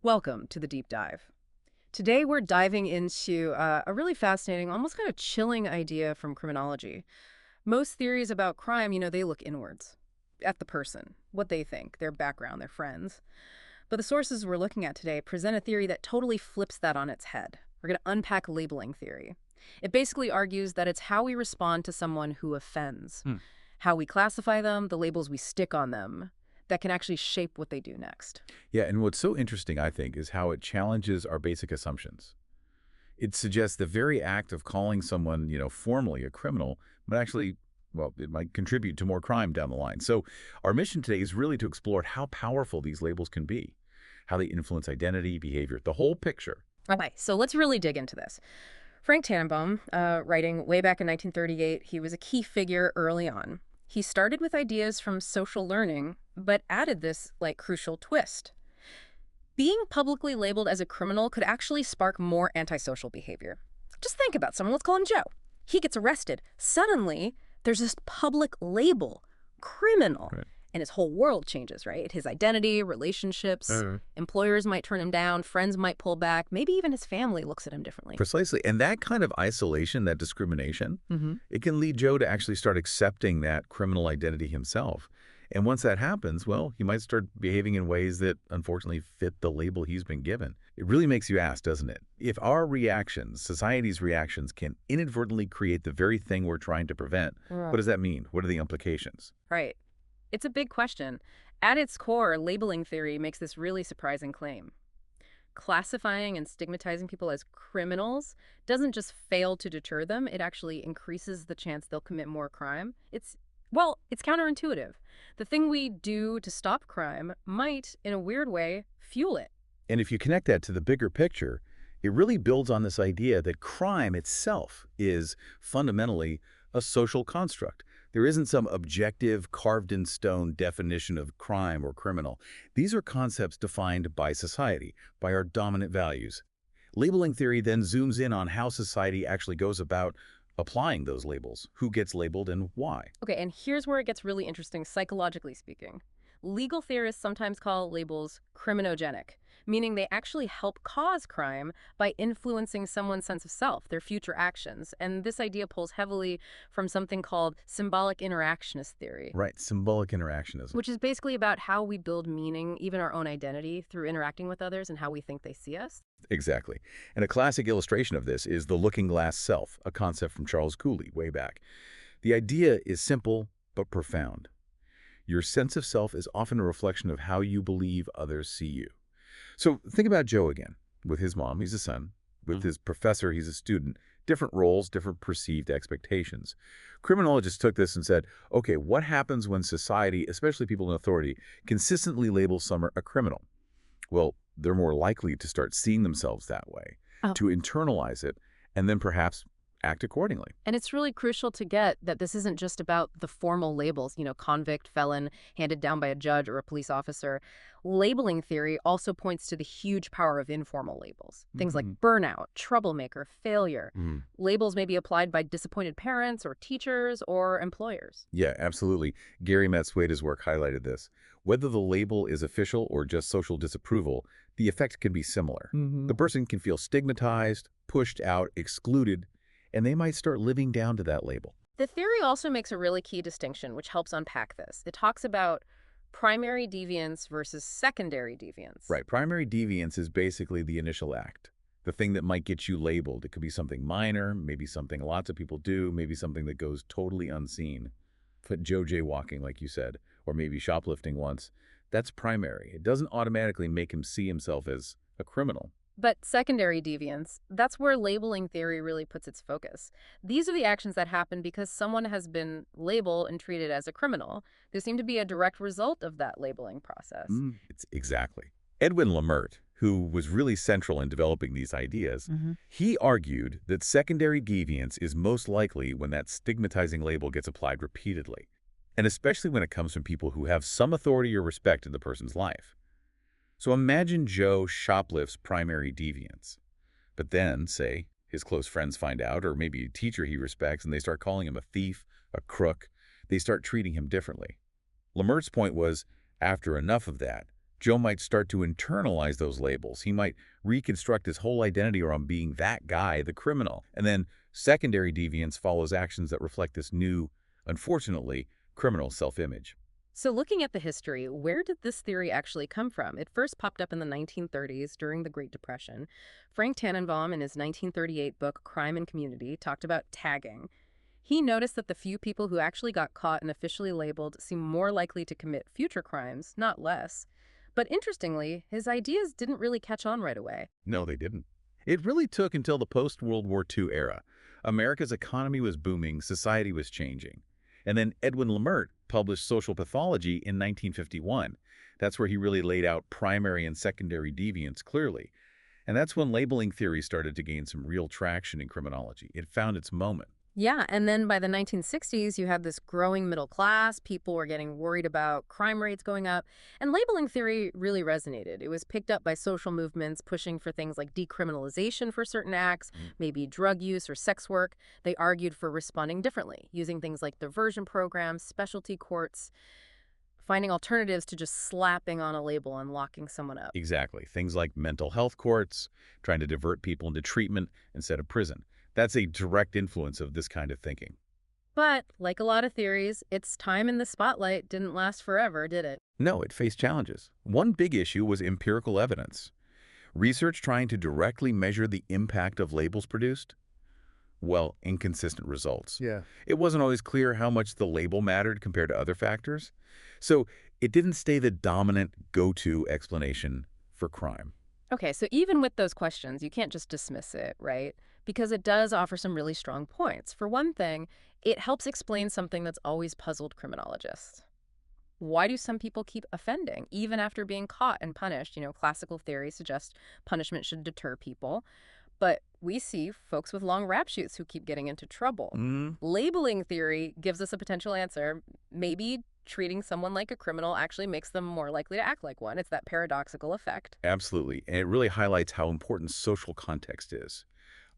Welcome to the deep dive. Today we're diving into a really fascinating, almost kind of chilling idea from criminology. Most theories about crime, they look inwards at the person, what they think, their background, their friends. But the sources we're looking at today present a theory that totally flips that on its head. We're going to unpack labeling theory. It basically argues that it's how we respond to someone who offends, Hmm. how we classify them, the labels we stick on them, that can actually shape what they do next. Yeah, and what's so interesting, I think, is how it challenges our basic assumptions. It suggests the very act of calling someone, formally a criminal might actually, well, it might contribute to more crime down the line. So our mission today is really to explore how powerful these labels can be, how they influence identity, behavior, the whole picture. Okay, so let's really dig into this. Frank Tannenbaum, writing way back in 1938, he was a key figure early on. He started with ideas from social learning, but added this, crucial twist. Being publicly labeled as a criminal could actually spark more antisocial behavior. Just think about someone, let's call him Joe. He gets arrested. Suddenly, there's this public label, criminal. Right. And his whole world changes, right? His identity, relationships, employers might turn him down, friends might pull back, maybe even his family looks at him differently. Precisely. And that kind of isolation, that discrimination, Mm-hmm. it can lead Joe to actually start accepting that criminal identity himself. And once that happens, well, he might start behaving in ways that unfortunately fit the label he's been given. It really makes you ask, doesn't it? If our reactions, society's reactions, can inadvertently create the very thing we're trying to prevent, what does that mean? What are the implications? Right. It's a big question. At its core, labeling theory makes this really surprising claim. Classifying and stigmatizing people as criminals doesn't just fail to deter them, it actually increases the chance they'll commit more crime. It's counterintuitive. The thing we do to stop crime might, in a weird way, fuel it. And if you connect that to the bigger picture, it really builds on this idea that crime itself is fundamentally a social construct. There isn't some objective, carved-in-stone definition of crime or criminal. These are concepts defined by society, by our dominant values. Labeling theory then zooms in on how society actually goes about applying those labels, who gets labeled and why. Okay, and here's where it gets really interesting, psychologically speaking. Legal theorists sometimes call labels criminogenic, meaning they actually help cause crime by influencing someone's sense of self, their future actions. And this idea pulls heavily from something called symbolic interactionist theory, Right, symbolic interactionism. which is basically about how we build meaning, even our own identity, through interacting with others and how we think they see us. Exactly. And a classic illustration of this is the looking glass self, a concept from Charles Cooley way back. The idea is simple but profound. Your sense of self is often a reflection of how you believe others see you. So think about Joe again. With his mom, he's a son. With his professor, he's a student. Different roles, different perceived expectations. Criminologists took this and said, okay, what happens when society, especially people in authority, consistently labels someone a criminal? Well, they're more likely to start seeing themselves that way, Oh. to internalize it, and then perhaps act accordingly. And it's really crucial to get that this isn't just about the formal labels, convict, felon, handed down by a judge or a police officer. Labeling theory also points to the huge power of informal labels. Things like burnout, troublemaker, failure. Mhm. Labels may be applied by disappointed parents or teachers or employers. Yeah, absolutely. Gary Matsueda's work highlighted this. Whether the label is official or just social disapproval, the effect can be similar. The person can feel stigmatized, pushed out, excluded, and they might start living down to that label. The theory also makes a really key distinction, which helps unpack this. It talks about primary deviance versus secondary deviance. Right, primary deviance is basically the initial act, the thing that might get you labeled. It could be something minor, maybe something lots of people do, maybe something that goes totally unseen. Put Joe jaywalking, like you said, or maybe shoplifting once. That's primary. It doesn't automatically make him see himself as a criminal. But secondary deviance, that's where labeling theory really puts its focus. These are the actions that happen because someone has been labeled and treated as a criminal. They seem to be a direct result of that labeling process. It's exactly. Edwin Lamert, who was really central in developing these ideas, he argued that secondary deviance is most likely when that stigmatizing label gets applied repeatedly, and especially when it comes from people who have some authority or respect in the person's life. So imagine Joe shoplifts primary deviance, but then, say, his close friends find out, or maybe a teacher he respects, and they start calling him a thief, a crook. They start treating him differently. Lamert's point was, after enough of that, Joe might start to internalize those labels. He might reconstruct his whole identity around being that guy, the criminal. And then secondary deviance follows actions that reflect this new, unfortunately, criminal self-image. So looking at the history, where did this theory actually come from? It first popped up in the 1930s during the Great Depression. Frank Tannenbaum, in his 1938 book Crime and Community, talked about tagging. He noticed that the few people who actually got caught and officially labeled seemed more likely to commit future crimes, not less. But interestingly, his ideas didn't really catch on right away. No, they didn't. It really took until the post-World War II era. America's economy was booming, society was changing. And then Edwin Lemert published Social Pathology in 1951. That's where he really laid out primary and secondary deviance clearly. And that's when labeling theory started to gain some real traction in criminology. It found its moment. Yeah, and then by the 1960s, you had this growing middle class. People were getting worried about crime rates going up, and labeling theory really resonated. It was picked up by social movements pushing for things like decriminalization for certain acts, maybe drug use or sex work. They argued for responding differently, using things like diversion programs, specialty courts, finding alternatives to just slapping on a label and locking someone up. Exactly. Things like mental health courts, trying to divert people into treatment instead of prison. That's a direct influence of this kind of thinking. But, like a lot of theories, its time in the spotlight didn't last forever, did it? No, it faced challenges. One big issue was empirical evidence. Research trying to directly measure the impact of labels produced, well, inconsistent results. Yeah. It wasn't always clear how much the label mattered compared to other factors. So it didn't stay the dominant go-to explanation for crime. Okay, so even with those questions, you can't just dismiss it, right? Because it does offer some really strong points. For one thing, it helps explain something that's always puzzled criminologists. Why do some people keep offending, even after being caught and punished? Classical theory suggests punishment should deter people. But we see folks with long rap sheets who keep getting into trouble. Labeling theory gives us a potential answer. Maybe treating someone like a criminal actually makes them more likely to act like one. It's that paradoxical effect. Absolutely. And it really highlights how important social context is.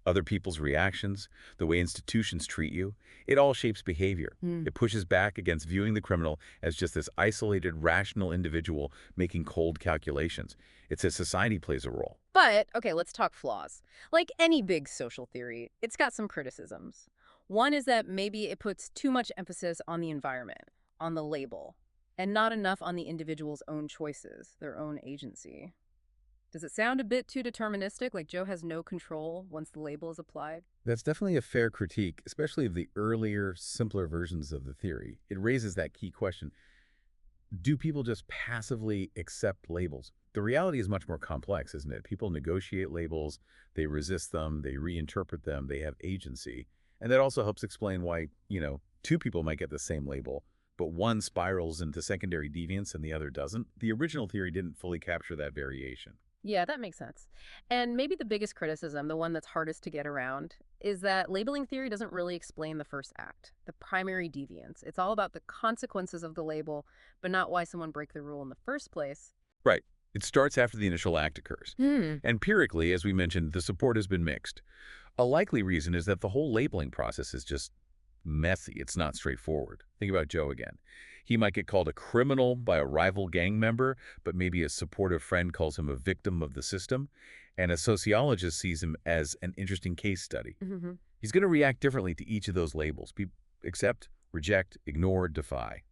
Other people's reactions, the way institutions treat you, it all shapes behavior. It pushes back against viewing the criminal as just this isolated, rational individual making cold calculations. It says society plays a role. But, okay, let's talk flaws. Like any big social theory, it's got some criticisms. One is that maybe it puts too much emphasis on the environment, on the label, and not enough on the individual's own choices, their own agency. Does it sound a bit too deterministic, like Joe has no control once the label is applied? That's definitely a fair critique, especially of the earlier, simpler versions of the theory. It raises that key question. Do people just passively accept labels? The reality is much more complex, isn't it? People negotiate labels, they resist them, they reinterpret them, they have agency. And that also helps explain why, two people might get the same label, but one spirals into secondary deviance and the other doesn't. The original theory didn't fully capture that variation. Yeah, that makes sense. And maybe the biggest criticism, the one that's hardest to get around, is that labeling theory doesn't really explain the first act, the primary deviance. It's all about the consequences of the label, but not why someone broke the rule in the first place. Right. It starts after the initial act occurs. Empirically, as we mentioned, the support has been mixed. A likely reason is that the whole labeling process is just messy. It's not straightforward. Think about Joe again. He might get called a criminal by a rival gang member, but maybe a supportive friend calls him a victim of the system, and a sociologist sees him as an interesting case study. He's going to react differently to each of those labels. Accept, reject, ignore, defy.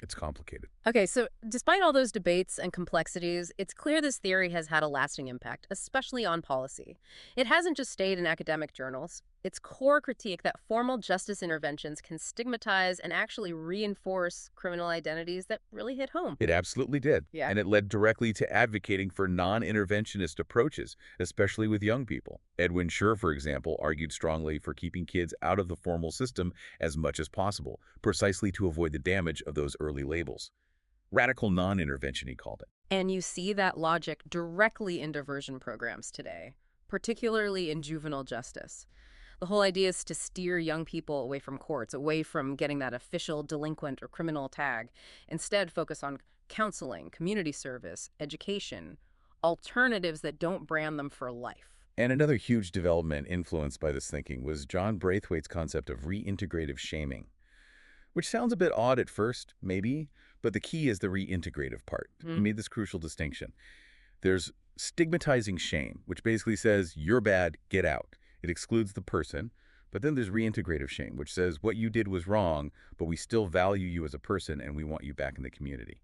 It's complicated. Okay, so despite all those debates and complexities, it's clear this theory has had a lasting impact, especially on policy. It hasn't just stayed in academic journals. Its core critique that formal justice interventions can stigmatize and actually reinforce criminal identities that really hit home. It absolutely did. Yeah. And it led directly to advocating for non-interventionist approaches, especially with young people. Edwin Scher, for example, argued strongly for keeping kids out of the formal system as much as possible, precisely to avoid the damage of those early labels. Radical non-intervention, he called it. And you see that logic directly in diversion programs today, particularly in juvenile justice. The whole idea is to steer young people away from courts, away from getting that official delinquent or criminal tag. Instead, focus on counseling, community service, education, alternatives that don't brand them for life. And another huge development influenced by this thinking was John Braithwaite's concept of reintegrative shaming, which sounds a bit odd at first, maybe, But the key is the reintegrative part. He Hmm. made this crucial distinction. There's stigmatizing shame, which basically says, you're bad, get out. It excludes the person. But then there's reintegrative shame, which says what you did was wrong, but we still value you as a person and we want you back in the community.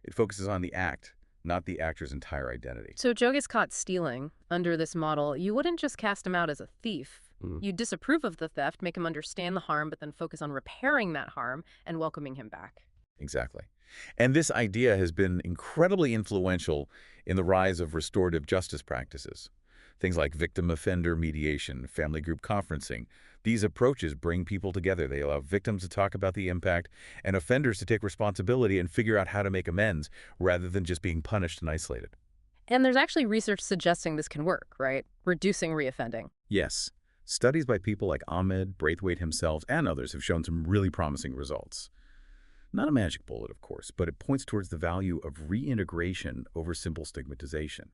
It focuses on the act, not the actor's entire identity. So Joe gets caught stealing. Under this model, you wouldn't just cast him out as a thief. Mm. You disapprove of the theft, make him understand the harm, but then focus on repairing that harm and welcoming him back. Exactly. And this idea has been incredibly influential in the rise of restorative justice practices. Things like victim-offender mediation, family group conferencing. These approaches bring people together. They allow victims to talk about the impact and offenders to take responsibility and figure out how to make amends rather than just being punished and isolated. And there's actually research suggesting this can work, right? Reducing reoffending. Yes, studies by people like Ahmed, Braithwaite himself, and others have shown some really promising results. Not a magic bullet, of course, but it points towards the value of reintegration over simple stigmatization.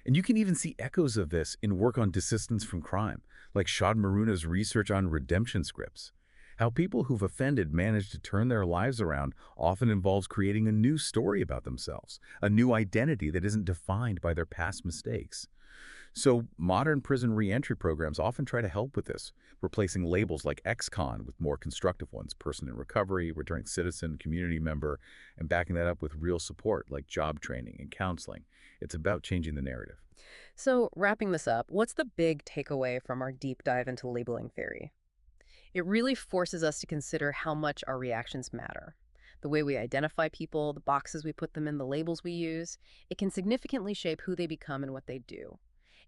And you can even see echoes of this in work on desistance from crime, like Shad Maruna's research on redemption scripts. How people who've offended manage to turn their lives around often involves creating a new story about themselves, a new identity that isn't defined by their past mistakes. So modern prison reentry programs often try to help with this, replacing labels like ex-con with more constructive ones, person in recovery, returning citizen, community member, and backing that up with real support like job training and counseling. It's about changing the narrative. So, wrapping this up, what's the big takeaway from our deep dive into labeling theory? It really forces us to consider how much our reactions matter. The way we identify people, the boxes we put them in, the labels we use, it can significantly shape who they become and what they do.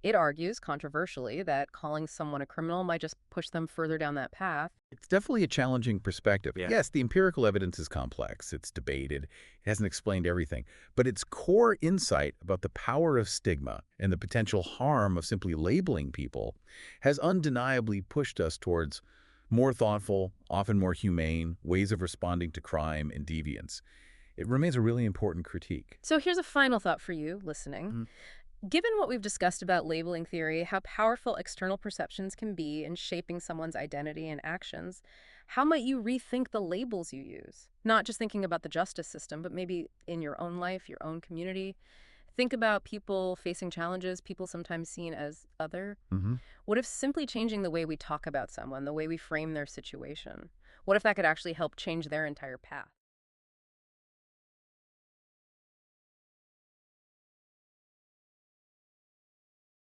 It argues, controversially, that calling someone a criminal might just push them further down that path. It's definitely a challenging perspective. Yeah. Yes, the empirical evidence is complex. It's debated. It hasn't explained everything. But its core insight about the power of stigma and the potential harm of simply labeling people has undeniably pushed us towards more thoughtful, often more humane ways of responding to crime and deviance. It remains a really important critique. So here's a final thought for you listening. Mhm. Given what we've discussed about labeling theory, how powerful external perceptions can be in shaping someone's identity and actions, how might you rethink the labels you use? Not just thinking about the justice system, but maybe in your own life, your own community. Think about people facing challenges, people sometimes seen as other. Hmm. What if simply changing the way we talk about someone, the way we frame their situation? What if that could actually help change their entire path?